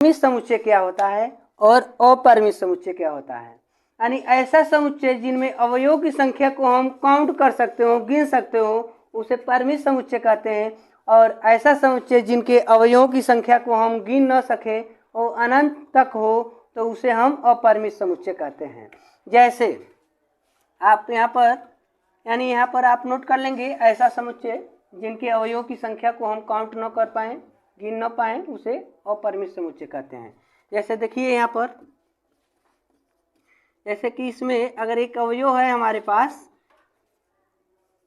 परिमित समुच्चय क्या होता है और अपरिमित समुच्चय क्या होता है। यानी ऐसा समुच्चय जिनमें अवयवों की संख्या को हम काउंट कर सकते हो, गिन सकते हो, उसे परिमित समुच्चय कहते हैं। और ऐसा समुच्चय जिनके अवयवों की संख्या को हम गिन न सके और अनंत तक हो तो उसे हम अपरिमित समुच्चय कहते हैं। जैसे आप यहाँ पर आप नोट कर लेंगे, ऐसा समुच्चय जिनके अवयवों की संख्या को हम काउंट न कर पाए, गिन न पाए, उसे अपरिमित समुच्चय कहते हैं। जैसे देखिए यहाँ पर, जैसे कि इसमें अगर एक अवयव है हमारे पास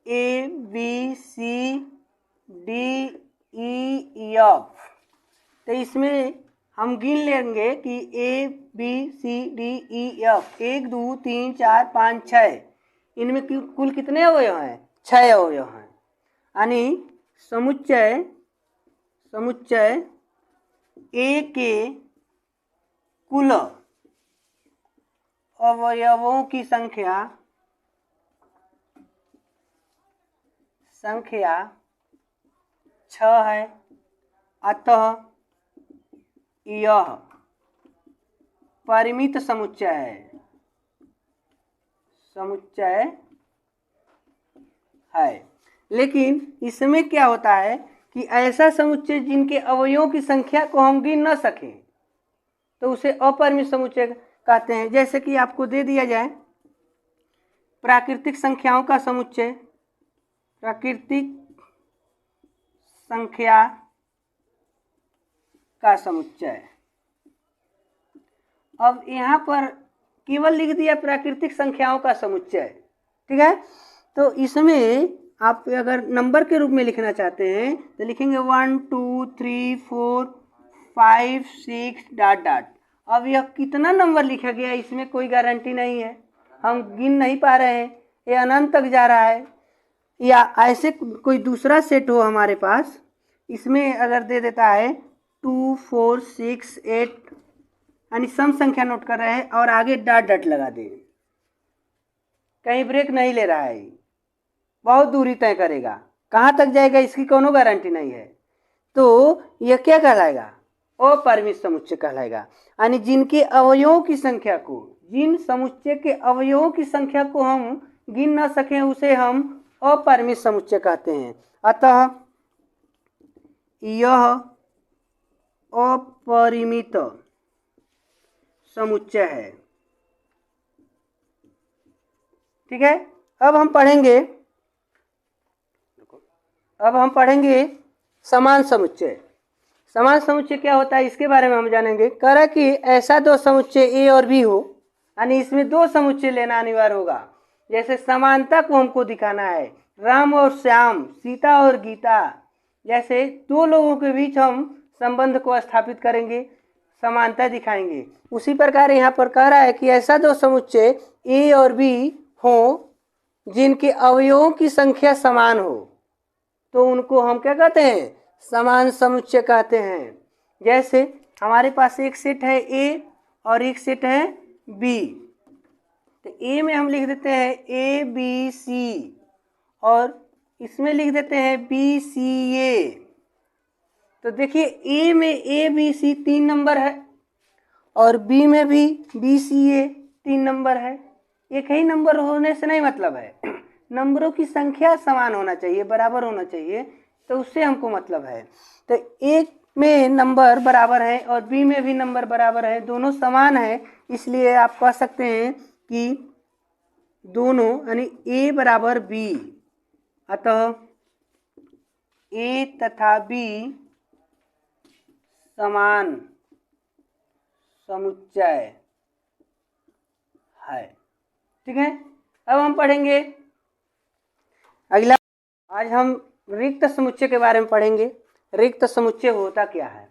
A B C D E F, तो इसमें हम गिन लेंगे कि A B C D E F 1 2 3 4 5 6, इनमें कुल कितने अवयव हैं? 6 अवयव हैं। यानी समुच्चय A के कुल अवयवों की संख्या 6 है। अतः यह परिमित समुच्चय है। लेकिन इसमें क्या होता है कि ऐसा समुच्चय जिनके अवयवों की संख्या को हम गिन न सकें तो उसे अपरिमित समुच्चय कहते हैं। जैसे कि आपको दे दिया जाए प्राकृतिक संख्याओं का समुच्चय, प्राकृतिक संख्या का समुच्चय। अब यहाँ पर केवल लिख दिया प्राकृतिक संख्याओं का समुच्चय, ठीक है। तो इसमें आप अगर नंबर के रूप में लिखना चाहते हैं तो लिखेंगे 1 2 3 4 5 6 डॉट डॉट। अब यह कितना नंबर लिखा गया इसमें कोई गारंटी नहीं है, हम गिन नहीं पा रहे हैं, ये अनंत तक जा रहा है। या ऐसे कोई दूसरा सेट हो हमारे पास, इसमें अगर दे देता है 2 4 6 8, यानी सम संख्या नोट कर रहे हैं और आगे डॉट डॉट लगा दे, कहीं ब्रेक नहीं ले रहा है, बहुत दूरी तय करेगा, कहाँ तक जाएगा इसकी कोनो गारंटी नहीं है, तो यह क्या कहलाएगा? अपरिमित समुच्चय कहलाएगा। यानी जिनके अवयवों की संख्या को, जिन समुच्चय के अवयवों की संख्या को हम गिन न सकें उसे हम अपरिमित समुच्चय कहते हैं। अतः यह अपरिमित समुच्चय है, ठीक है। अब हम पढ़ेंगे समान समुच्चय। समान समुच्चय क्या होता है इसके बारे में हम जानेंगे। कह रहा कि ऐसा दो समुच्चय A और B हो, यानी इसमें दो समुच्चय लेना अनिवार्य होगा। जैसे समानता को हमको दिखाना है, राम और श्याम, सीता और गीता, जैसे दो लोगों के बीच हम संबंध को स्थापित करेंगे, समानता दिखाएंगे। उसी प्रकार यहाँ पर कह रहा है कि ऐसा दो समुच्चय A और B हो जिनके अवयवों की संख्या समान हो, तो उनको हम क्या कहते हैं? समान समुच्चय कहते हैं। जैसे हमारे पास एक सेट है A और एक सेट है B, तो A में हम लिख देते हैं ABC और इसमें लिख देते हैं BCA। तो देखिए A में ABC 3 नंबर है और B में भी BCA 3 नंबर है। एक ही नंबर होने से नहीं मतलब है, नंबरों की संख्या समान होना चाहिए, बराबर होना चाहिए, तो उससे हमको मतलब है। तो एक में नंबर बराबर है और बी में भी नंबर बराबर है, दोनों समान है, इसलिए आप कह सकते हैं कि दोनों यानी ए बराबर बी। अतः ए तथा बी समान समुच्चय है, ठीक है। अब हम पढ़ेंगे अगला। आज हम रिक्त समुच्चय के बारे में पढ़ेंगे। रिक्त समुच्चय होता क्या है?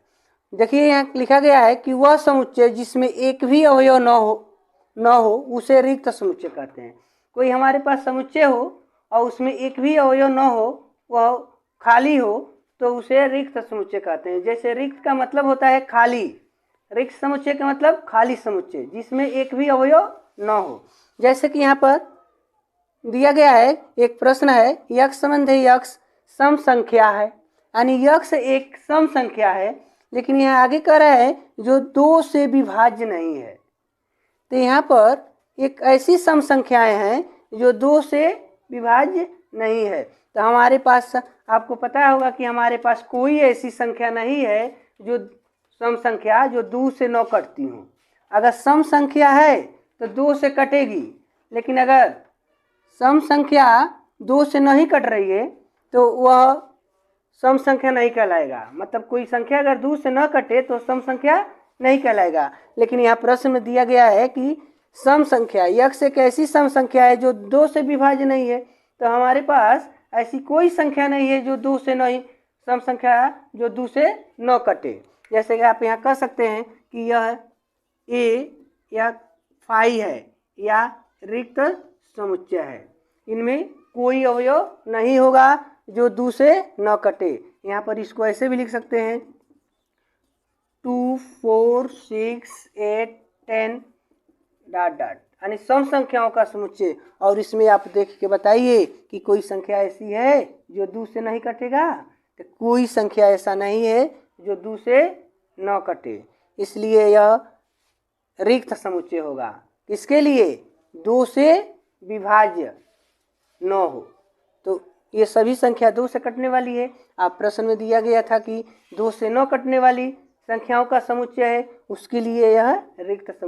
देखिए यहाँ लिखा गया है कि वह समुच्चय जिसमें एक भी अवयव न हो उसे रिक्त समुच्चय कहते हैं। कोई हमारे पास समुच्चय हो और उसमें एक भी अवयव न हो, वह खाली हो, तो उसे रिक्त समुच्चय कहते हैं। जैसे रिक्त का मतलब होता है खाली, रिक्त समुच्चय का मतलब खाली समुच्चय जिसमें एक भी अवयव न हो। जैसे कि यहाँ पर दिया गया है, एक प्रश्न है, यक्ष संबंधी यक्ष सम संख्या है, यानी यक्ष एक सम संख्या है, लेकिन यहाँ आगे कह रहा है जो 2 से विभाज्य नहीं है। तो यहाँ पर एक ऐसी सम संख्याएं हैं जो 2 से विभाज्य नहीं है। तो हमारे पास, आपको पता होगा कि हमारे पास कोई ऐसी संख्या नहीं है जो सम संख्या जो 2 से न कटती हो। अगर सम संख्या है तो 2 से कटेगी, लेकिन अगर सम संख्या 2 से नहीं कट रही है तो वह सम संख्या नहीं कहलाएगा। मतलब कोई संख्या अगर 2 से न कटे तो सम संख्या नहीं कहलाएगा। लेकिन यहाँ प्रश्न में दिया गया है कि सम संख्या x एक ऐसी सम संख्या है जो 2 से विभाज्य नहीं है। तो हमारे पास ऐसी कोई संख्या नहीं है जो 2 से नहीं, सम संख्या जो 2 से न कटे। जैसे कि आप यहाँ कह सकते हैं कि यह a या फाई है या रिक्त समुच्चय है, इनमें कोई अवयव नहीं होगा जो 2 से न कटे। यहाँ पर इसको ऐसे भी लिख सकते हैं 2, 4, 6, 8, 10 ... यानी सम संख्याओं का समुच्चय। और इसमें आप देख के बताइए कि कोई संख्या ऐसी है जो 2 से नहीं कटेगा। तो कोई संख्या ऐसा नहीं है जो 2 से न कटे, इसलिए यह रिक्त समुच्चय होगा। किसके लिए? 2 से विभाज्य न हो। तो ये सभी संख्या 2 से कटने वाली है। आप प्रश्न में दिया गया था कि 2 से न कटने वाली संख्याओं का समुच्चय है, उसके लिए यह रिक्त समुच्चय